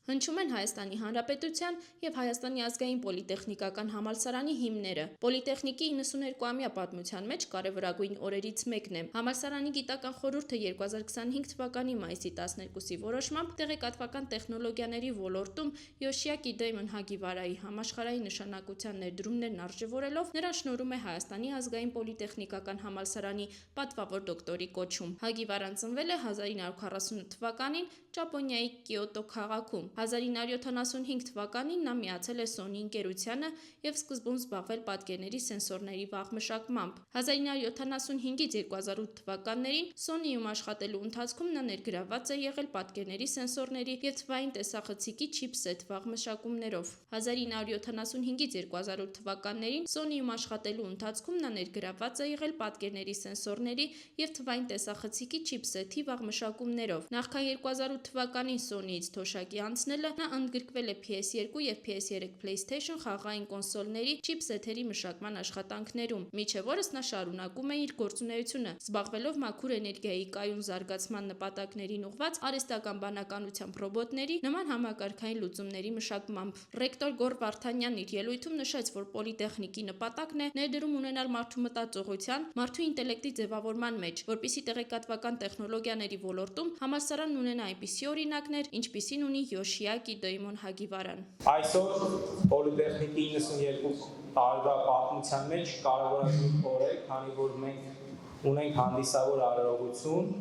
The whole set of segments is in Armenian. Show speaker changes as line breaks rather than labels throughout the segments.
Հնչում են Հայաստանի Հանրապետության և Հայաստանի ազգային պոլիտեխնիկական համալսարանի հիմները։ Պոլիտեխնիկի 92-ամյա պատմության մեջ կարևորագույն օրերից մեկն է։ Համալսարանի գիտական խորհուրդը 2025 թվականի մայիսի 12-ի որոշմամբ տեղեկատվական տեխնոլոգիաների ոլորտում Յոշիակի Դեյմոն Հագիվարայի համաշխարհային նշանակության ներդրումներն արժևորելով նրան շնորհում է Հայաստանի ազգային պոլիտեխնիկական համալսարանի պատվավոր դոկտորի կոչում։ Հագիվարան ծնվել է 1948 թվականին Ճապոնիայի Կիոտո քաղաքում։ 1975 թվականին նա միացել է Sony ընկերությանը և սկզբում զբաղվել պատկերների սենսորների վաղմշակմամբ։ 1975-ից 2008 թվականներին Sony-ում աշխատելու ընթացքում նա ներգրավված է եղել պատկերների սենսորների և թվային տեսախցիկի չիփսեթ վաղմշակումներով։ 1975-ից 2008 թվականներին Sony-ում աշխատելու ընթացքում նա ներգրավված է եղել պատկերների սենսորների և թվային տեսախցիկի չիփսեթի վաղմշակումներով։ Նախքան 2008 թվականին Sony-ից թոշակի անցնելը նա ընդգրկվել է PS2 և PS3 PlayStation խաղային կոնսոլների չիփսեթերի մշակման աշխատանքներում, մինչև օրս նա շարունակում է իր գործունեությունը, զբաղվելով մաքուր էներգիայի կայուն զարգացման նպատակներին ուղղված արհեստական բանականությամբ ռոբոտների նման համակարգային լուծումների մշակմամբ։ Ռեկտոր Գոռ Վարդանյանն իր ելույթում նշեց, որ պոլիտեխնիկի նպատակն է ներդրում ունենալ մարդու մտածողության, մարդու ինտելեկտի ձևավորման մեջ, որպեսզի տեղեկատվական տեխնոլոգիաների ոլորտում համալսարանն ունենա այնպիսի օրինակներ, ինչպիսին ունի Յոշիակի Դեյմոն Հագիվարան։
Այսօր պոլիտեխնիկի 92 տարվա պատմության մեջ կարևորագույն օր է, քանի որ մենք ունենք հանդիսավոր արարողություն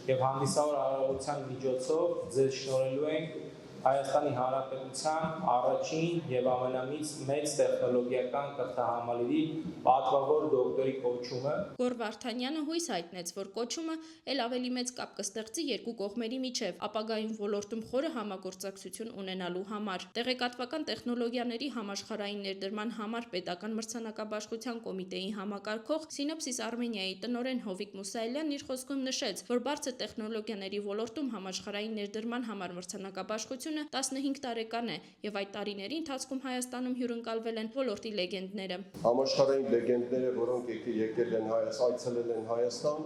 եւ հանդիսավոր արարողության միջոցով ձեզ շնորհելու ենք Հայաստանի Հանրապետության առաջին եւ ամենամեծ տեխնոլոգիական կրթահամալիրի պատվավոր դոկտորի կոչումը։
Գոռ Վարդանյանը հույս հայտնեց, որ կոչումը ել ավելի մեծ կապ կստեղծի երկու կողմերի միջև, ապագայում ոլորտում խորը համագործակցություն ունենալու համար։ Տեղեկատվական տեխնոլոգիաների համաշխարհային ներդրման համար պետական մրցանակաբաշխության կոմիտեի համակարգող Սինոպսիս Արմենիայի տնօրեն Հովիկ Մուսայելյանն իր խոսքում նշեց, որ բարձր տեխնոլոգիաների ոլորտում համաշխարհային ներդրման համար մրցանակաբաշխությունը 15 տարեկան է եւ այդ տարիների ընթացքում Հայաստանում հյուրընկալվել են ոլորտի լեգենդները։
Համաշխարհային լեգենդները, որոնք եկել են այցելել են Հայաստան,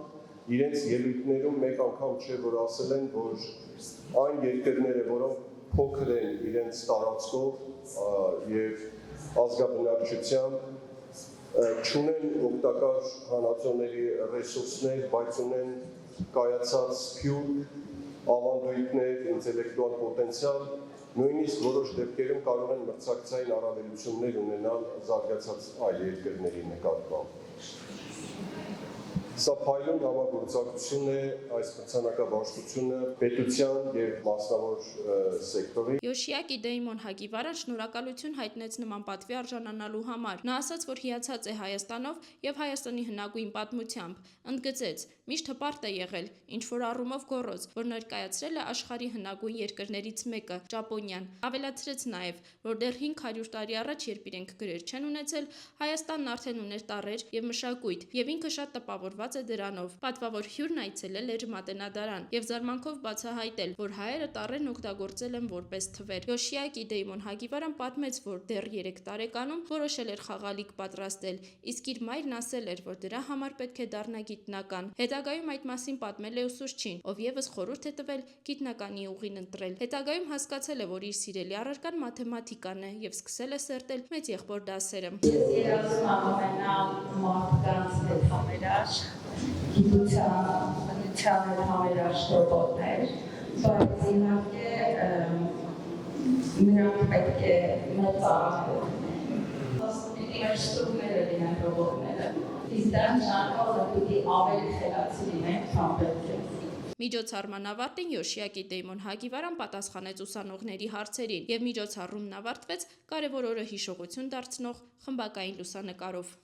իրենց ելույթներում մեկ անգամ չէ որ ասել են, որ այն երկրները, որոնք փոքր են իրենց տարածքով եւ ազգաբնակչությամբ, չունեն օգտակար հանածոների ռեսուրսներ, բայց ունեն կայացած փյուրք, ավանդույթներ, ինտելեկտուալ պոտենցիալ, նույնիսկ որոշ դեպքերում կարող են մրցակցային առավելություններ ունենալ զարգացած այլ երկրների նկատմամբ։ Սա փայլուն համագործակցություն է այս մրցանակաբաշխությունը պետության եւ մասնավոր սեկտորի։
Յոշիակի Դեյմոն Հագիվարան շնորհակալություն հայտնեց նման պատվի արժանանալու համար։ Նա ասաց, որ հիացած է Հայաստանով եւ Հայաստանի հնագույն պատմությամբ։ Ընդգծեց. «Միշտ հպարտ է եղել, ինչ որ առումով գոռոզ, որ ներկայացրել է աշխարհի հնագույն երկրներից մեկը՝ Ճապոնիան»։ Ավելացրեց նաեւ, որ դեռ 500 տարի առաջ, երբ իրենք գրեր չեն ունեցել, Հայաստանն արդեն ուներ տառեր եւ մշակույթ, եւ ինքը շատ տպավորված է դրանով։ Պատվավոր հյուրն այցելել էր Մատենադարան եւ զարմանքով բացահայտել, որ հայերը տառերն օգտագործել են որպես թվեր։ Յոշիակի Դեյմոն Հագիվարան պատմեց, որ դեռ 3 տարեկանում որոշել էր խաղալիք պատրաստել, իսկ իր մայրն ասել էր, որ դրա համար պետք է դառնա գիտնական։ Հետագայում այդ մասին պատմել է ուսուցչին, ով եւս խորհուրդ է տվել գիտնականի ուղին ընտրել։ Հետագայում հասկացել է, որ իր սիրելի առարկան մաթեմատիկան է եւ սկսել է սերտել մեծ եղբոր դասերը։
Գիտության համերաշխ ռոբոտներ, բայց իհարկե նրանք պետք է մրցումները լինեն ռոբոտները, իսկ դրանց շարքավորը պիտի ավելի խելացի լինեն, քան պետք է։
Միջոցառման ավարտին Յոշիակի Դեյմոն Հագիվարան պատասխանեց ուսանողների հարցերին եւ միջոցառումն ավարտվեց կարևոր օրը հիշողություն դարձնող խմբակային լուսանկարով։